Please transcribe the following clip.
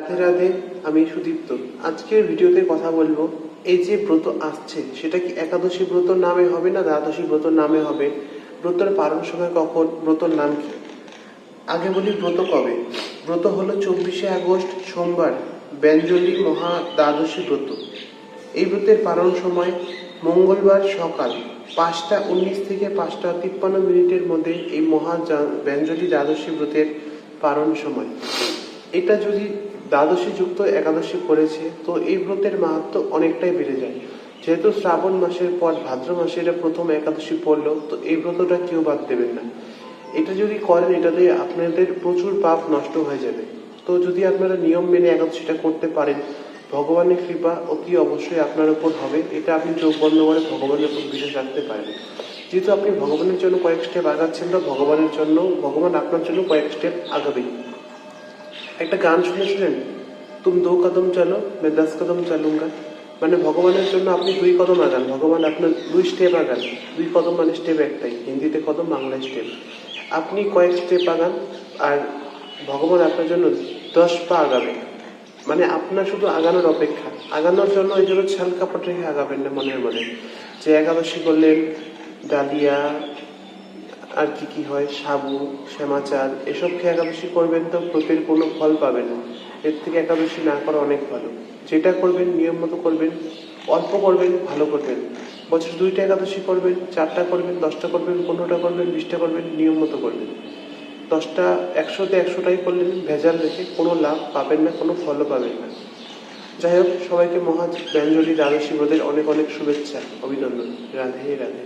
রাধে রাধে, আমি সুদীপ্ত। আজকের ভিডিওতে কথা বলবো, এই যে ব্রত আসছে সেটা কি একাদশী ব্রত নামে হবে না দ্বাদশী ব্রত নামে হবে, ব্রতের পালন সময় কখন, ব্রতর নাম কি। আগে বলি ব্রত কবে। ব্রত হলো 24শে আগস্ট সোমবার, ব্যঞ্জলি মহা দ্বাদশী ব্রত। এই ব্রতের পালন সময় মঙ্গলবার সকাল 5টা 19 থেকে 5টা 53 মধ্যে এই ব্যঞ্জলি দ্বাদশী ব্রতের পালন সময়। এটা যদি দ্বাদশী যুক্ত একাদশী পড়েছে তো এই ব্রতের মাহাত্ম্য অনেকটাই বেড়ে যায়। যেহেতু শ্রাবণ মাসের পর ভাদ্র মাসে এটা প্রথম একাদশী পড়লো, তো এই ব্রতটা কেউ বাদ দেবেন না। এটা যদি করেন, এটাতে আপনাদের প্রচুর পাপ নষ্ট হয়ে যাবে। তো যদি আপনারা নিয়ম মেনে একাদশীটা করতে পারেন, ভগবানের কৃপা অতি অবশ্যই আপনার উপর হবে। এটা আপনি চোখ বন্ধ করে ভগবানের উপর বিশ্বাস রাখতে পারেন। যেহেতু আপনি ভগবানের জন্য কয়েক স্টেপ আগাচ্ছেন, তো ভগবান আপনার জন্য কয়েক স্টেপ আগাবেই। একটা গান শুনেছিলেন, তুম 2 কদম চলো मैं 10 কদম চলুঙ্গা। মানে ভগবানের জন্য আপনি 2 কদম আগান, ভগবান আপনার 2 স্টেপ আগান। 2 কদম মানে স্টেপ একটাই, হিন্দিতে কদম, বাংলায় স্টেপ। আপনি কয়েক স্টেপ আগান আর ভগবান আপনার জন্য 10 পা আগাবে। মানে আপনার শুধু আগানোর অপেক্ষা। আগানোর জন্য এই জন্য ছাল কাপড় রেখে আগাবেন না মনের মনে, যে একাদশী করলেন ডালিয়া আর কি হয়, সাবু, শ্যামাচার এসব খেয়ে একাদশী করবেন, তো ব্রতের কোনো ফল পাবেন না। এর থেকে একাদশী না করা অনেক ভালো। যেটা করবেন নিয়ম মতো করবেন, অল্প করবেন, ভালো করবেন। বছর 2টা একাদশী করবেন, 4টা করবেন, 10টা করবেন, 15টা করবেন, 20টা করবেন, নিয়ম মতো করবেন। 10টা 100তে 100টাই করলেন ভেজাল রেখে, কোনো লাভ পাবেন না, কোনো ফলও পাবেন না। যাই হোক, সবাইকে ব্যঞ্জলি দ্বাদশী ব্রতের অনেক অনেক শুভেচ্ছা, অভিনন্দন। রাধে রাধে।